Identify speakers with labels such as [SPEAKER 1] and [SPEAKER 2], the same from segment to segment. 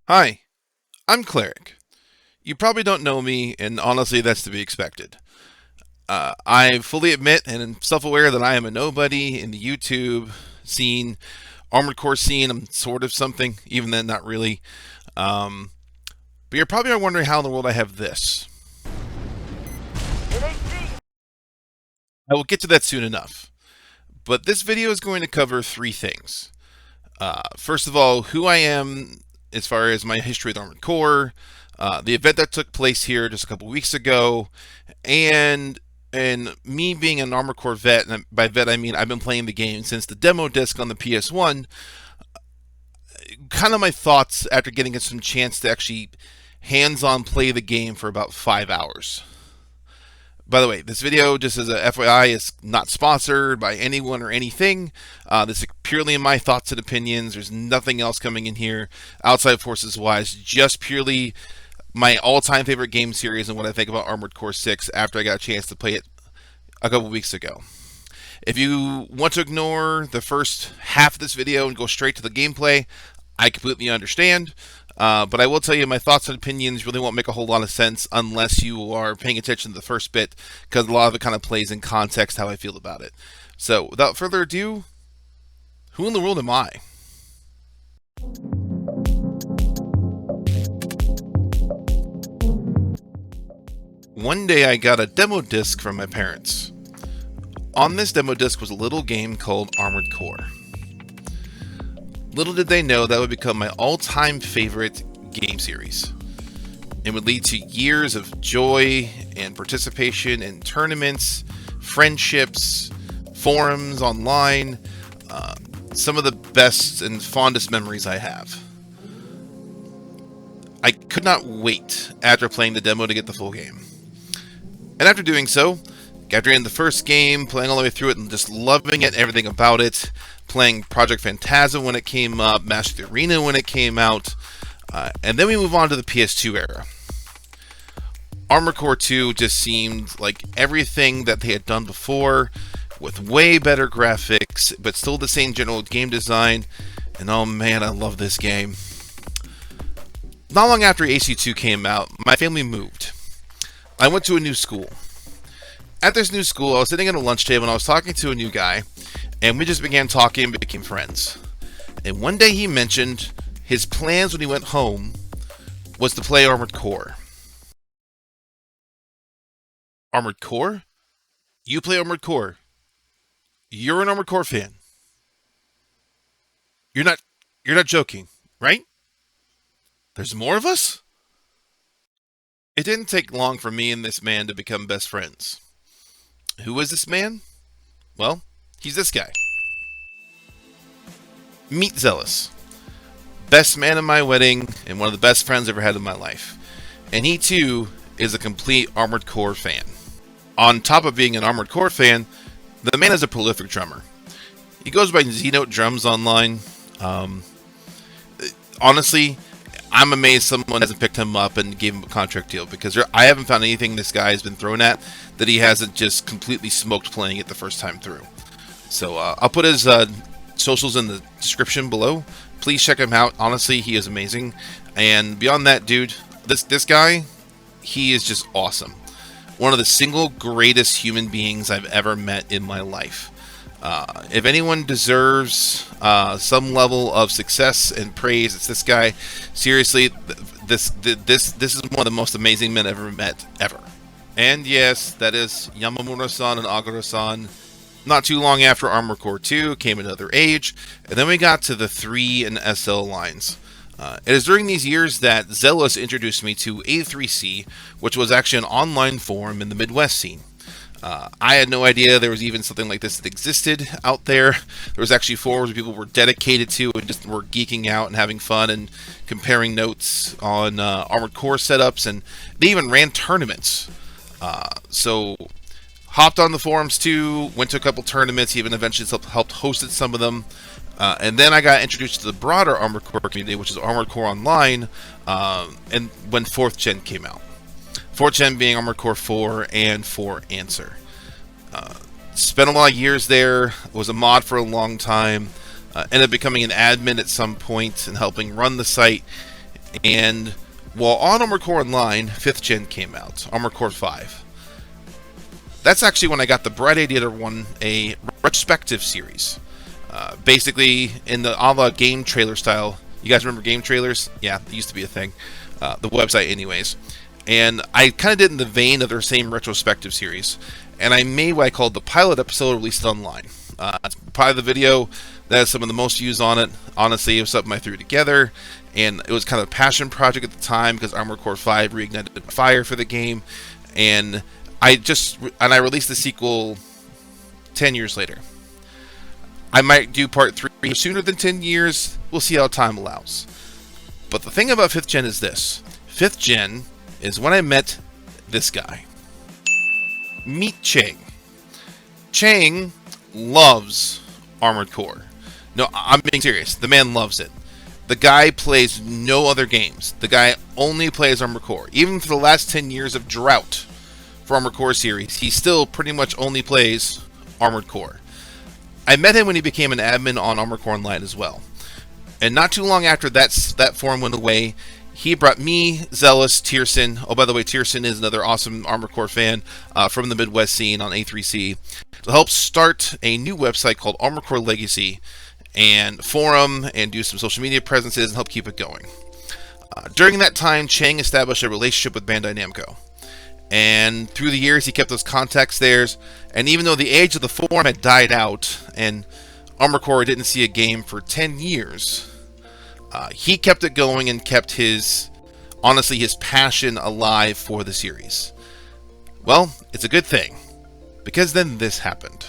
[SPEAKER 1] Hi, I'm Cleric. You probably don't know me, and honestly, that's to be expected. I fully admit and am self aware that I am a nobody in the YouTube scene, Armored Core scene. I'm sort of something, even then, not really. Um, but you're probably wondering how in the world I have this. I will get to that soon enough. But this video is going to cover three things. First of all, who I am as far as my history with Armored Core, the event that took place here just a couple weeks ago, and me being an Armored Core vet, and by vet I mean I've been playing the game since the demo disc on the PS1. Kind of my thoughts after getting some chance to actually hands-on play the game for about 5 hours. By the way, this video, just as a FYI, is not sponsored by anyone or anything. This is purely my thoughts and opinions. There's nothing else coming in here outside forces wise. Just purely my all-time favorite game series and what I think about Armored Core 6 after I got a chance to play it a couple weeks ago. If you want to ignore the first half of this video and go straight to the gameplay, I completely understand. But I will tell you my thoughts and opinions really won't make a whole lot of sense unless you are paying attention to the first bit, because a lot of it kind of plays in context how I feel about it. So without further ado, who in the world am I? One day I got a demo disc from my parents. On this demo disc was a little game called Armored Core. Little did they know that would become my all-time favorite game series. It would lead to years of joy and participation in tournaments, friendships, forums online, some of the best and fondest memories I have. I could not wait after playing the demo to get the full game. And after doing so, after in the first game, playing all the way through it and just loving it, everything about it, playing Project Phantasm when it came up, Master of the Arena when it came out, and then we move on to the PS2 era. Armored Core 2 just seemed like everything that they had done before, with way better graphics, but still the same general game design, and oh man, I love this game. Not long after AC2 came out, my family moved. I went to a new school. At this new school, I was sitting at a lunch table and I was talking to a new guy, and we just began talking and became friends. And one day he mentioned his plans when he went home was to play Armored Core. Armored Core? You play Armored Core? You're an Armored Core fan? You're not joking, right? There's more of us? It didn't take long for me and this man to become best friends. Who is this man? Well, he's this guy. Meet Zealous. Best man at my wedding and one of the best friends I've ever had in my life. And he too is a complete Armored Core fan. On top of being an Armored Core fan, the man is a prolific drummer. He goes by ZNote drums online. Honestly, I'm amazed someone hasn't picked him up and gave him a contract deal, because I haven't found anything this guy has been thrown at that he hasn't just completely smoked playing it the first time through. So I'll put his socials in the description below. Please check him out. Honestly, he is amazing. And beyond that, dude, this guy, he is just awesome. One of the single greatest human beings I've ever met in my life. If anyone deserves some level of success and praise, it's this guy. Seriously, this is one of the most amazing men I've ever met, ever. And yes, that is Yamamura-san and Agura-san. Not too long after Armored Core 2 came Another Age, and then we got to the 3 and SL lines. It is during these years that Zealous introduced me to A3C, which was actually an online forum in the Midwest scene. I had no idea there was even something like this that existed out there. There was actually forums where people were dedicated to and just were geeking out and having fun and comparing notes on Armored Core setups, and they even ran tournaments. So hopped on the forums too, went to a couple tournaments, even eventually helped hosted some of them. And then I got introduced to the broader Armored Core community, which is Armored Core Online, and when 4th Gen came out. 4th Gen being Armored Core 4 and 4 Answer. Spent a lot of years there, was a mod for a long time, ended up becoming an admin at some point and helping run the site. And while on Armored Core Online, 5th Gen came out, Armored Core 5. That's actually when I got the bright idea to run a retrospective series. Basically, in the a la game trailer style. You guys remember game trailers? Yeah, it used to be a thing. The website anyways. And I kind of did in the vein of their same retrospective series. And I made what I called the pilot episode, released online. It's probably the video that has some of the most views on it. Honestly, it was something I threw together. And it was kind of a passion project at the time because Armored Core 5 reignited the fire for the game. And I released the sequel 10 years later. I might do part 3 sooner than 10 years. We'll see how time allows. But the thing about 5th Gen is this. 5th Gen is when I met this guy. Meet Chang. Chang loves Armored Core. No, I'm being serious. The man loves it. The guy plays no other games. The guy only plays Armored Core. Even for the last 10 years of drought for Armored Core series, he still pretty much only plays Armored Core. I met him when he became an admin on Armored Core Online as well. And not too long after that forum went away, he brought me, Zealous, Tearsin. Oh, by the way, Tearsin is another awesome Armored Core fan from the Midwest scene on A3C, to help start a new website called Armored Core Legacy, and forum and do some social media presences and help keep it going. During that time, Chang established a relationship with Bandai Namco. And through the years, he kept those contacts there. And even though the age of the forum had died out and Armored Core didn't see a game for 10 years, he kept it going and kept his passion alive for the series. Well, it's a good thing, because then this happened.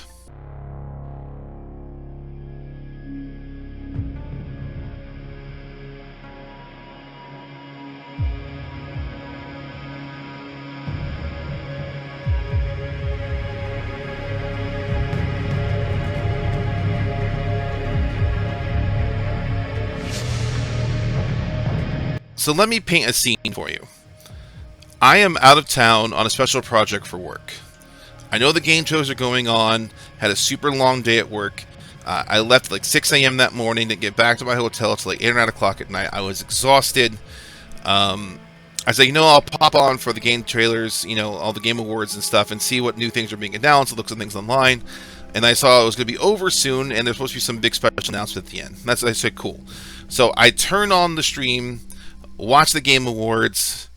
[SPEAKER 1] So let me paint a scene for you. I am out of town on a special project for work. I know the game shows are going on, had a super long day at work. I left like 6 a.m. that morning to get back to my hotel till like 8 or 9 o'clock at night. I was exhausted. I said, I'll pop on for the game trailers, all the game awards and stuff, and see what new things are being announced, look at things online. And I saw it was going to be over soon, and there's supposed to be some big special announcement at the end. I said, cool. So I turn on the stream, watch the Game Awards,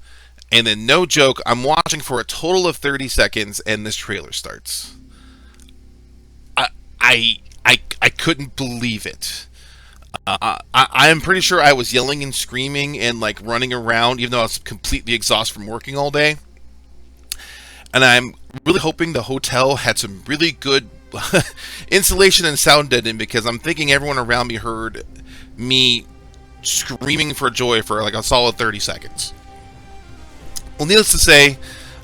[SPEAKER 1] and then, no joke, I'm watching for a total of 30 seconds, and this trailer starts. I couldn't believe it. I'm pretty sure I was yelling and screaming and like running around, even though I was completely exhausted from working all day. And I'm really hoping the hotel had some really good insulation and sound deadening, because I'm thinking everyone around me heard me screaming for joy for like a solid 30 seconds. Well, needless to say,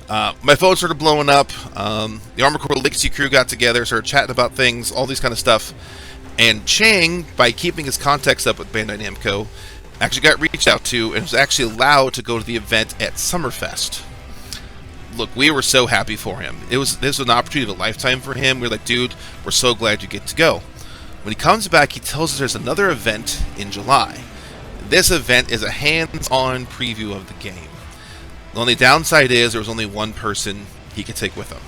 [SPEAKER 1] my phone started blowing up. The Armored Core Legacy crew got together, started chatting about things, all these kind of stuff. And Chang, by keeping his contacts up with Bandai Namco, actually got reached out to and was actually allowed to go to the event at Summerfest. Look, we were so happy for him. This was an opportunity of a lifetime for him. We're like, dude, we're so glad you get to go. When he comes back, he tells us there's another event in July. This event is a hands-on preview of the game. The only downside is there was only one person he could take with him.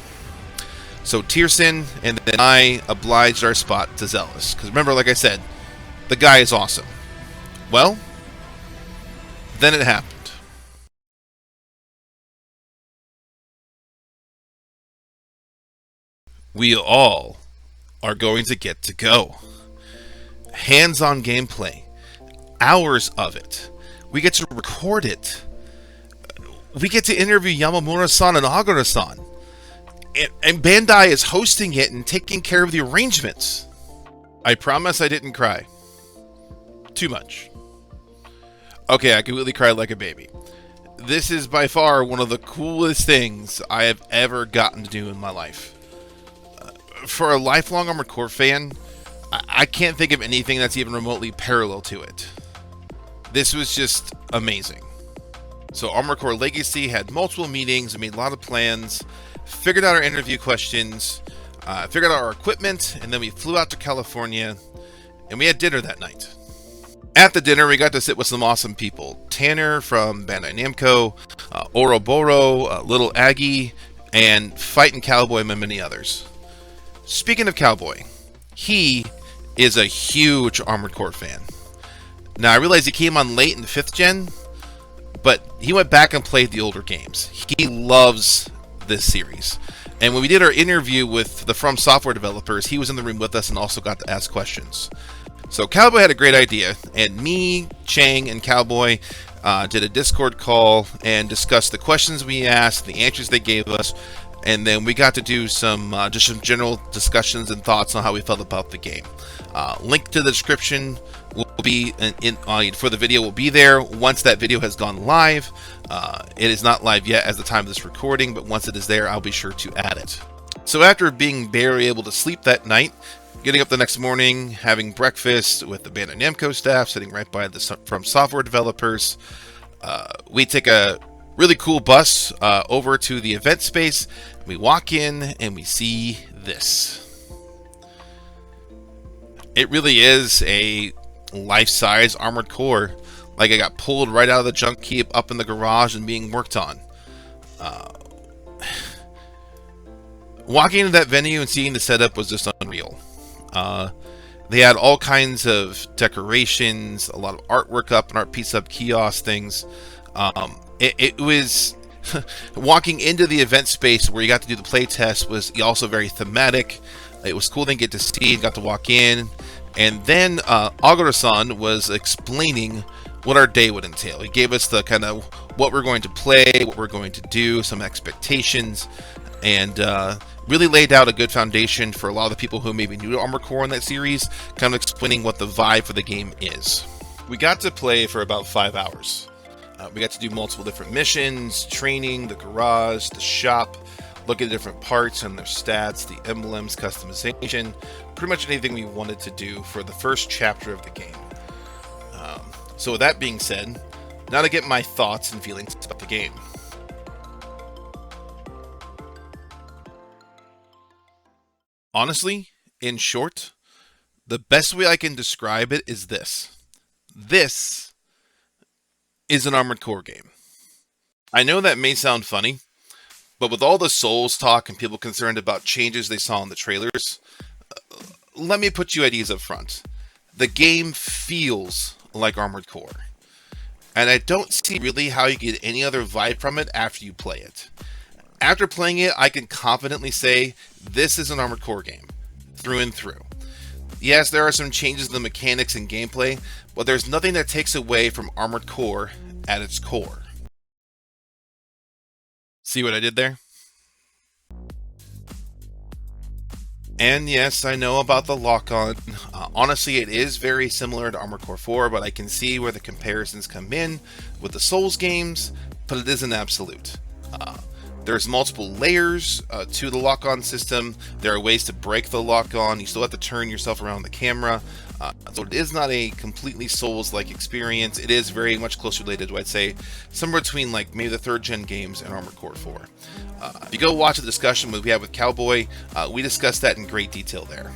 [SPEAKER 1] So Tearsin and then I obliged our spot to Zealous. Because remember, like I said, the guy is awesome. Well, then it happened. We all are going to get to go. Hands-on gameplay. Hours of it. We get to record it. We get to interview Yamamura-san and Agura-san. And Bandai is hosting it and taking care of the arrangements. I promise I didn't cry. Too much. Okay, I completely cried like a baby. This is by far one of the coolest things I have ever gotten to do in my life. For a lifelong Armored Core fan, I can't think of anything that's even remotely parallel to it. This was just amazing. So Armored Core Legacy had multiple meetings, made a lot of plans, figured out our interview questions, figured out our equipment, and then we flew out to California, and we had dinner that night. At the dinner, we got to sit with some awesome people. Tanner from Bandai Namco, Oroboro, Little Aggie, and Fightin' Cowboy, and many others. Speaking of Cowboy, he is a huge Armored Core fan. Now, I realize he came on late in 5th gen, but he went back and played the older games. He loves this series. And when we did our interview with the FROMSOFTWARE developers, he was in the room with us and also got to ask questions. So Cowboy had a great idea, and me, Chang, and Cowboy did a Discord call and discussed the questions we asked, the answers they gave us, and then we got to do some just some general discussions and thoughts on how we felt about the game. Link to the description will be for the video will be there once that video has gone live. It is not live yet as the time of this recording, but once it is there, I'll be sure to add it. So after being barely able to sleep that night, getting up the next morning, having breakfast with the Bandai Namco staff, sitting right by the FROMSOFTWARE developers, we take a really cool bus over to the event space. We walk in and we see this. It really is a life-size Armored Core. Like, I got pulled right out of the junk heap up in the garage and being worked on. Walking into that venue and seeing the setup was just unreal. They had all kinds of decorations, a lot of artwork up and art piece up kiosk things. It was walking into the event space where you got to do the play test was also very thematic. It was cool to get to see and got to walk in. And then Aguro-san was explaining what our day would entail. He gave us the kind of what we're going to play, what we're going to do, some expectations, and really laid out a good foundation for a lot of the people who may be new to Armored Core in that series, kind of explaining what the vibe for the game is. We got to play for about 5 hours. We got to do multiple different missions, training, the garage, the shop, look at different parts and their stats, the emblems, customization, pretty much anything we wanted to do for the first chapter of the game. So with that being said, now to get my thoughts and feelings about the game. Honestly, in short, the best way I can describe it is this. This is an Armored Core game. I know that may sound funny, but with all the Souls talk and people concerned about changes they saw in the trailers, let me put you at ease up front. The game feels like Armored Core. And I don't see really how you get any other vibe from it after you play it. After playing it, I can confidently say this is an Armored Core game, through and through. Yes, there are some changes in the mechanics and gameplay, but there's nothing that takes away from Armored Core at its core. See what I did there? And yes, I know about the lock-on. Honestly, it is very similar to Armored Core 4, but I can see where the comparisons come in with the Souls games, but it isn't absolute. There's multiple layers to the lock-on system. There are ways to break the lock-on. You still have to turn yourself around the camera. So it is not a completely Souls-like experience. It is very much closely related to, I'd say, somewhere between like maybe the 3rd gen games and Armored Core 4. If you go watch the discussion we had with Cowboy, we discussed that in great detail there.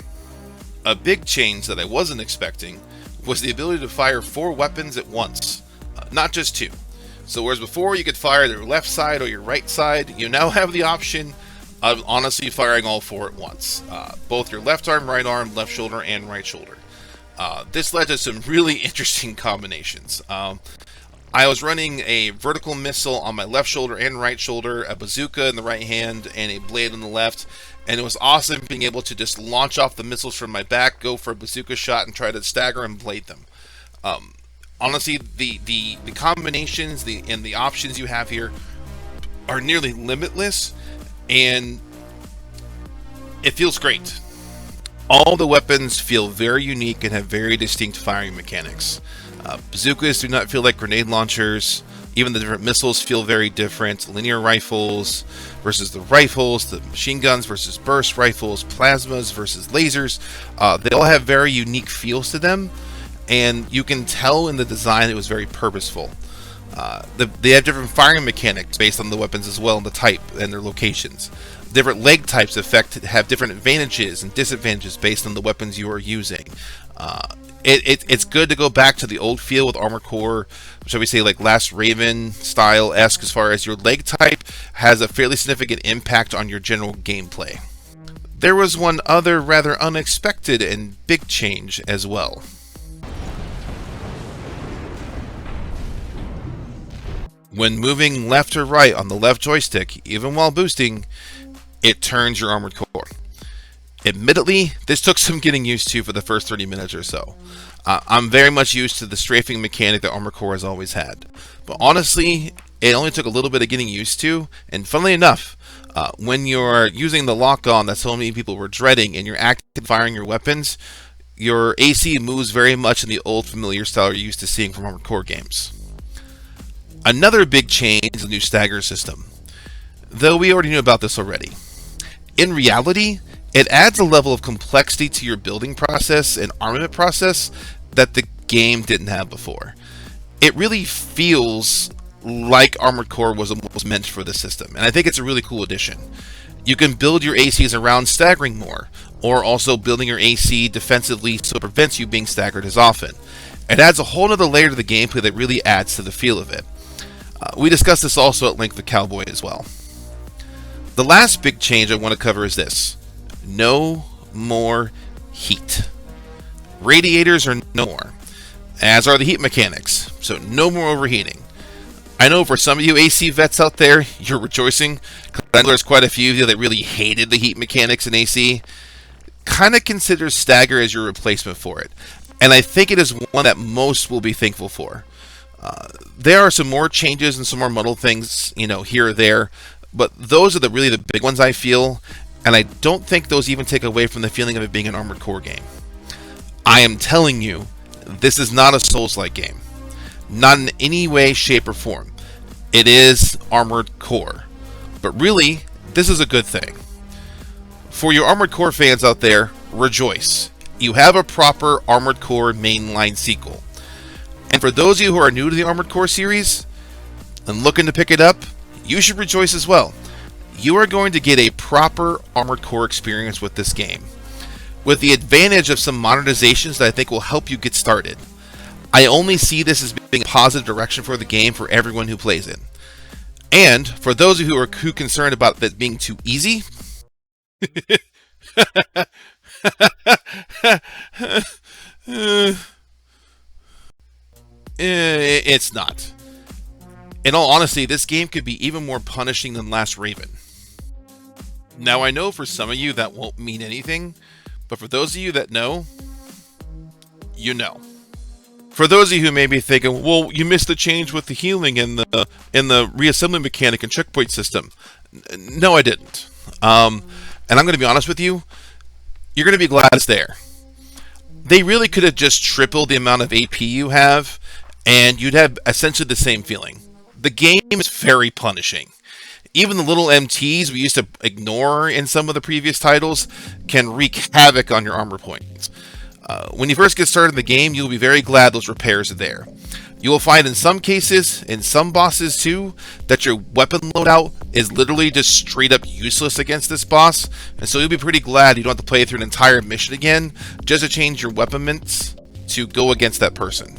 [SPEAKER 1] A big change that I wasn't expecting was the ability to fire 4 weapons at once, not just 2. So whereas before you could fire your left side or your right side, you now have the option of honestly firing all 4 at once. Both your left arm, right arm, left shoulder, and right shoulder. This led to some really interesting combinations. I was running a vertical missile on my left shoulder and right shoulder, a bazooka in the right hand, and a blade on the left. And it was awesome being able to just launch off the missiles from my back, go for a bazooka shot, and try to stagger and blade them. Honestly, the combinations and the options you have here are nearly limitless, and it feels great. All the weapons feel very unique and have very distinct firing mechanics. Bazookas do not feel like grenade launchers. Even the different missiles feel very different. Linear rifles versus the rifles, the machine guns versus burst rifles, plasmas versus lasers. They all have very unique feels to them, and you can tell in the design it was very purposeful. They have different firing mechanics based on the weapons as well, and the type and their locations. Different leg types have different advantages and disadvantages based on the weapons you are using. It's good to go back to the old feel with ArmoredCore, shall we say, like Last Raven style-esque, as far as your leg type has a fairly significant impact on your general gameplay. There was one other rather unexpected and big change as well. When moving left or right on the left joystick, even while boosting, it turns your ArmoredCore. Admittedly, this took some getting used to for the first 30 minutes or so. I'm very much used to the strafing mechanic that ArmoredCore has always had. But honestly, it only took a little bit of getting used to, and funnily enough, when you're using the lock-on that so many people were dreading and you're actively firing your weapons, your AC moves very much in the old familiar style you're used to seeing from ArmoredCore games. Another big change is the new stagger system, though we already knew about this already. In reality, it adds a level of complexity to your building process and armament process that the game didn't have before. It really feels like ArmoredCore was almost meant for the system, and I think it's a really cool addition. You can build your ACs around staggering more, or also building your AC defensively so it prevents you being staggered as often. It adds a whole other layer to the gameplay that really adds to the feel of it. We discussed this also at length with Cowboy as well. The last big change I want to cover is this. No more heat. Radiators are no more, as are the heat mechanics, so no more overheating. I know for some of you AC vets out there, you're rejoicing, because I know there's quite a few of you that really hated the heat mechanics in AC. Kind of consider stagger as your replacement for it, and I think it is one that most will be thankful for. There are some more changes and some more muddled things, here or there, but those are really the big ones I feel, and I don't think those even take away from the feeling of it being an ArmoredCore game. I am telling you, this is not a Souls-like game. Not in any way, shape, or form. It is ArmoredCore. But really, this is a good thing. For your ArmoredCore fans out there, rejoice. You have a proper ArmoredCore mainline sequel. And for those of you who are new to the ArmoredCore series and looking to pick it up, you should rejoice as well. You are going to get a proper ArmoredCore experience with this game, with the advantage of some modernizations that I think will help you get started. I only see this as being a positive direction for the game for everyone who plays it. And for those of you who are concerned about it being too easy, it's not. In all honesty, this game could be even more punishing than Last Raven. Now, I know for some of you that won't mean anything, but for those of you that know, you know. For those of you who may be thinking, well, you missed the change with the healing and the reassembly mechanic and checkpoint system. No, I didn't. And I'm going to be honest with you, you're going to be glad it's there. They really could have just tripled the amount of AP you have, and you'd have essentially the same feeling. The game is very punishing. Even the little MTs we used to ignore in some of the previous titles can wreak havoc on your armor points. When you first get started in the game, you'll be very glad those repairs are there. You will find in some cases, in some bosses too, that your weapon loadout is literally just straight up useless against this boss, and so you'll be pretty glad you don't have to play through an entire mission again just to change your weapon mints to go against that person.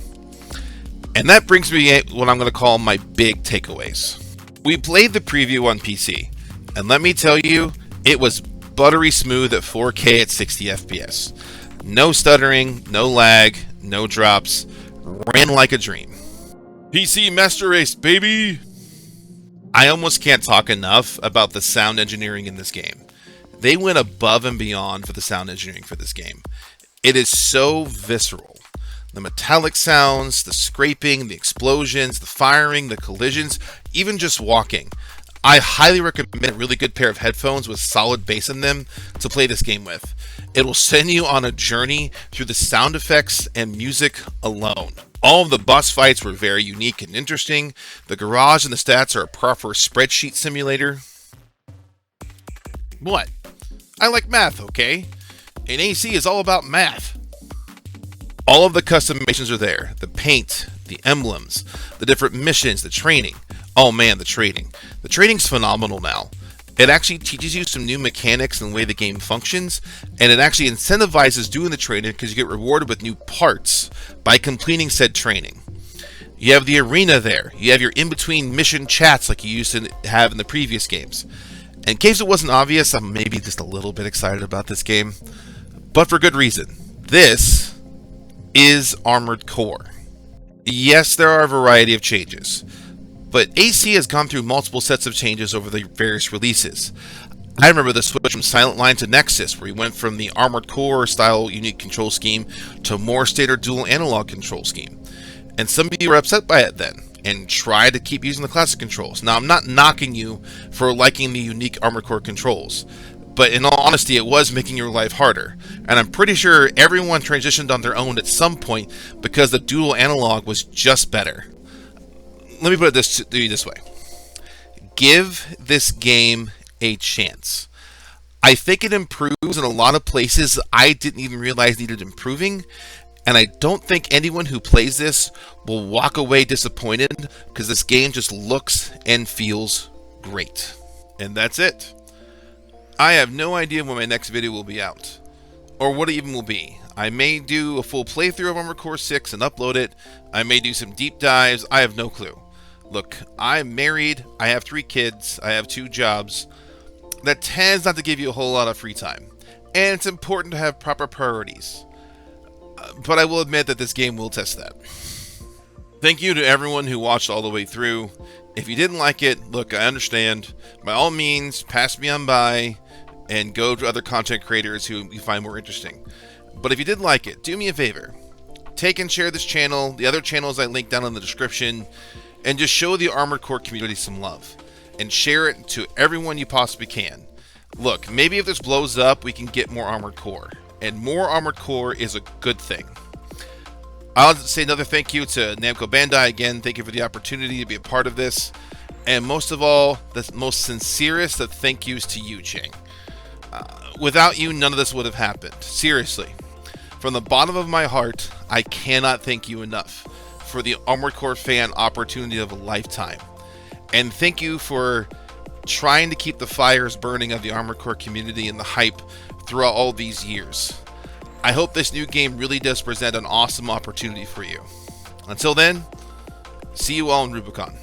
[SPEAKER 1] And that brings me to what I'm going to call my big takeaways. We played the preview on PC, and let me tell you, it was buttery smooth at 4K at 60 FPS. No stuttering, no lag, no drops, ran like a dream. PC Master Race, baby! I almost can't talk enough about the sound engineering in this game. They went above and beyond for the sound engineering for this game. It is so visceral. The metallic sounds, the scraping, the explosions, the firing, the collisions, even just walking. I highly recommend a really good pair of headphones with solid bass in them to play this game with. It will send you on a journey through the sound effects and music alone. All of the boss fights were very unique and interesting. The garage and the stats are a proper spreadsheet simulator. What? I like math, okay? And AC is all about math. All of the customizations are there. The paint, the emblems, the different missions, the training. Oh man, the trading. The trading's phenomenal now. It actually teaches you some new mechanics and the way the game functions, and it actually incentivizes doing the training because you get rewarded with new parts by completing said training. You have the arena there. You have your in-between mission chats like you used to have in the previous games. And in case it wasn't obvious, I'm maybe just a little bit excited about this game, but for good reason. This is ArmoredCore. Yes, there are a variety of changes, but AC has gone through multiple sets of changes over the various releases. I remember the switch from Silent Line to Nexus, where we went from the ArmoredCore style unique control scheme to a more standard dual analog control scheme. And some of you were upset by it then, and tried to keep using the classic controls. Now, I'm not knocking you for liking the unique ArmoredCore controls, but in all honesty, it was making your life harder. And I'm pretty sure everyone transitioned on their own at some point because the dual analog was just better. Let me put it this way. Give this game a chance. I think it improves in a lot of places I didn't even realize needed improving, and I don't think anyone who plays this will walk away disappointed because this game just looks and feels great. And that's it. I have no idea when my next video will be out, or what it even will be. I may do a full playthrough of ArmoredCore 6 and upload it. I may do some deep dives. I have no clue. Look, I'm married. I have 3 kids. I have 2 jobs. That tends not to give you a whole lot of free time, and it's important to have proper priorities. But I will admit that this game will test that. Thank you to everyone who watched all the way through. If you didn't like it, look, I understand. By all means, pass me on by and go to other content creators who you find more interesting. But if you did like it, do me a favor. Take and share this channel, the other channels I linked down in the description, and just show the ArmoredCore community some love. And share it to everyone you possibly can. Look, maybe if this blows up, we can get more ArmoredCore. And more ArmoredCore is a good thing. I'll say another thank you to Namco Bandai again. Thank you for the opportunity to be a part of this. And most of all, the most sincerest of thank yous to you, Chang. Without you, none of this would have happened. Seriously. From the bottom of my heart, I cannot thank you enough for the ArmoredCore fan opportunity of a lifetime. And thank you for trying to keep the fires burning of the ArmoredCore community and the hype throughout all these years. I hope this new game really does present an awesome opportunity for you. Until then, see you all in Rubicon.